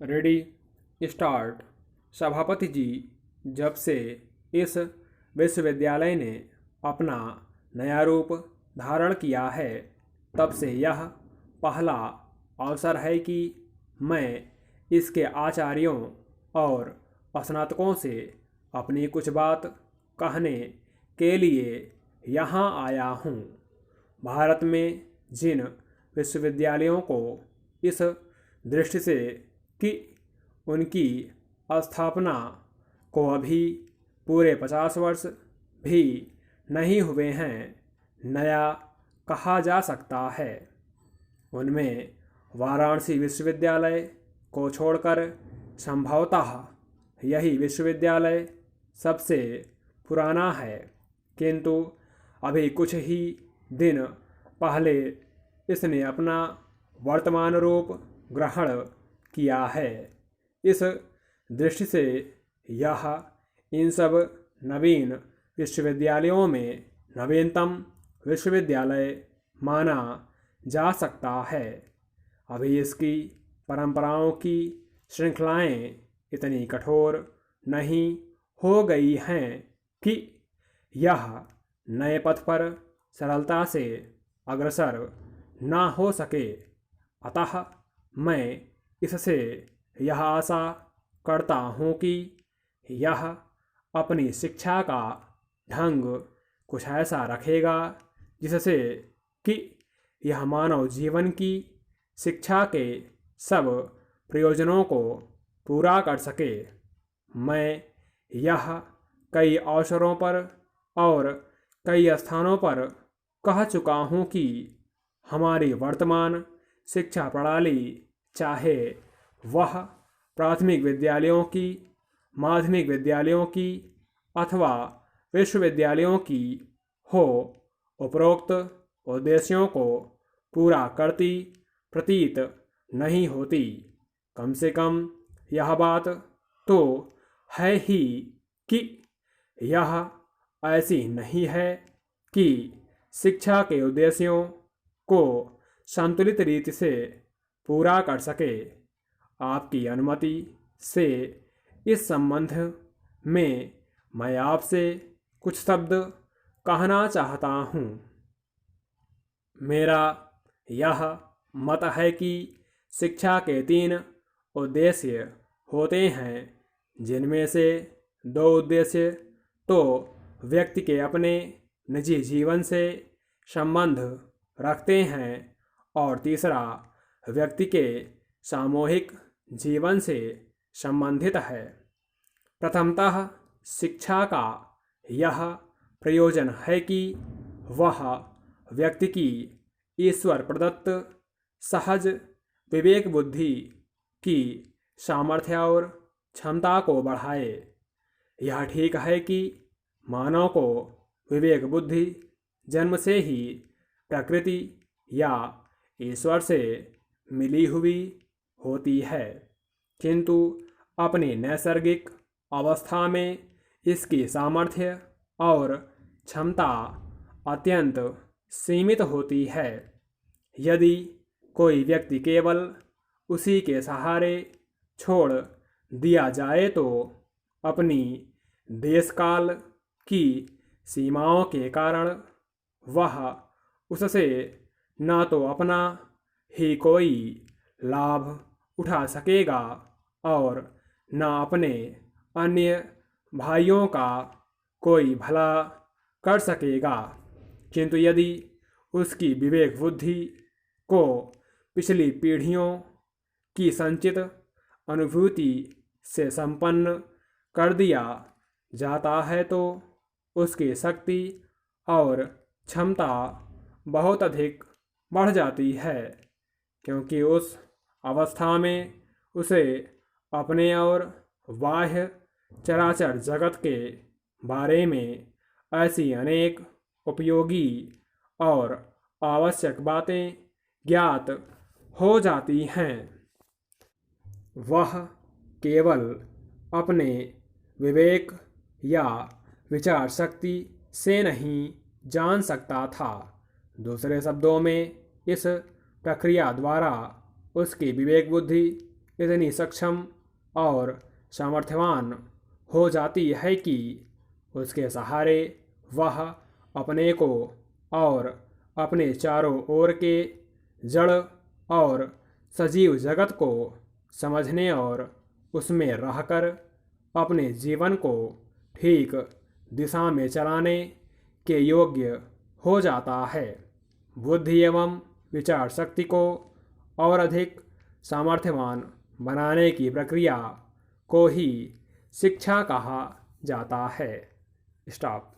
Ready start. सभापति जी, जब से इस विश्वविद्यालय ने अपना नया रूप धारण किया है, तब से यह पहला अवसर है कि मैं इसके आचार्यों और स्नातकों से अपनी कुछ बात कहने के लिए यहाँ आया हूँ। भारत में जिन विश्वविद्यालयों को इस दृष्टि से कि उनकी स्थापना को अभी पूरे 50 वर्ष भी नहीं हुए हैं, नया कहा जा सकता है, उनमें वाराणसी विश्वविद्यालय को छोड़कर संभवतः यही विश्वविद्यालय सबसे पुराना है। किंतु अभी कुछ ही दिन पहले इसने अपना वर्तमान रूप ग्रहण किया है। इस दृष्टि से यह इन सब नवीन विश्वविद्यालयों में नवीनतम विश्वविद्यालय माना जा सकता है। अभी इसकी परंपराओं की श्रृंखलाएं इतनी कठोर नहीं हो गई हैं कि यह नए पथ पर सरलता से अग्रसर ना हो सके। अतः मैं इससे यह आशा करता हूँ कि यह अपनी शिक्षा का ढंग कुछ ऐसा रखेगा जिससे कि यह मानव जीवन की शिक्षा के सब प्रयोजनों को पूरा कर सके। मैं यह कई अवसरों पर और कई स्थानों पर कह चुका हूँ कि हमारी वर्तमान शिक्षा प्रणाली, चाहे वह प्राथमिक विद्यालयों की, माध्यमिक विद्यालयों की अथवा विश्वविद्यालयों की हो, उपरोक्त उद्देश्यों को पूरा करती प्रतीत नहीं होती। कम से कम यह बात तो है ही कि यह ऐसी नहीं है कि शिक्षा के उद्देश्यों को संतुलित रीति से पूरा कर सके। आपकी अनुमति से इस संबंध में मैं आपसे कुछ शब्द कहना चाहता हूँ। मेरा यह मत है कि शिक्षा के 3 उद्देश्य होते हैं, जिनमें से 2 उद्देश्य तो व्यक्ति के अपने निजी जीवन से संबंध रखते हैं और तीसरा व्यक्ति के सामूहिक जीवन से संबंधित है। प्रथमतः शिक्षा का यह प्रयोजन है कि वह व्यक्ति की ईश्वर प्रदत्त सहज विवेक बुद्धि की सामर्थ्य और क्षमता को बढ़ाए। यह ठीक है कि मानव को विवेक बुद्धि जन्म से ही प्रकृति या ईश्वर से मिली हुई होती है, किंतु अपनी नैसर्गिक अवस्था में इसकी सामर्थ्य और क्षमता अत्यंत सीमित होती है। यदि कोई व्यक्ति केवल उसी के सहारे छोड़ दिया जाए तो अपनी देशकाल की सीमाओं के कारण वह उससे न तो अपना ही कोई लाभ उठा सकेगा और न अपने अन्य भाइयों का कोई भला कर सकेगा। किंतु यदि उसकी विवेक बुद्धि को पिछली पीढ़ियों की संचित अनुभूति से संपन्न कर दिया जाता है तो उसकी शक्ति और क्षमता बहुत अधिक बढ़ जाती है, क्योंकि उस अवस्था में उसे अपने और बाह्य चराचर जगत के बारे में ऐसी अनेक उपयोगी और आवश्यक बातें ज्ञात हो जाती हैं। वह केवल अपने विवेक या विचार शक्ति से नहीं जान सकता था। दूसरे शब्दों में, इस प्रक्रिया द्वारा उसकी विवेक बुद्धि इतनी सक्षम और सामर्थ्यवान हो जाती है कि उसके सहारे वह अपने को और अपने चारों ओर के जड़ और सजीव जगत को समझने और उसमें रहकर अपने जीवन को ठीक दिशा में चलाने के योग्य हो जाता है। बुद्धि एवं विचार शक्ति को और अधिक सामर्थ्यवान बनाने की प्रक्रिया को ही शिक्षा कहा जाता है। स्टॉप।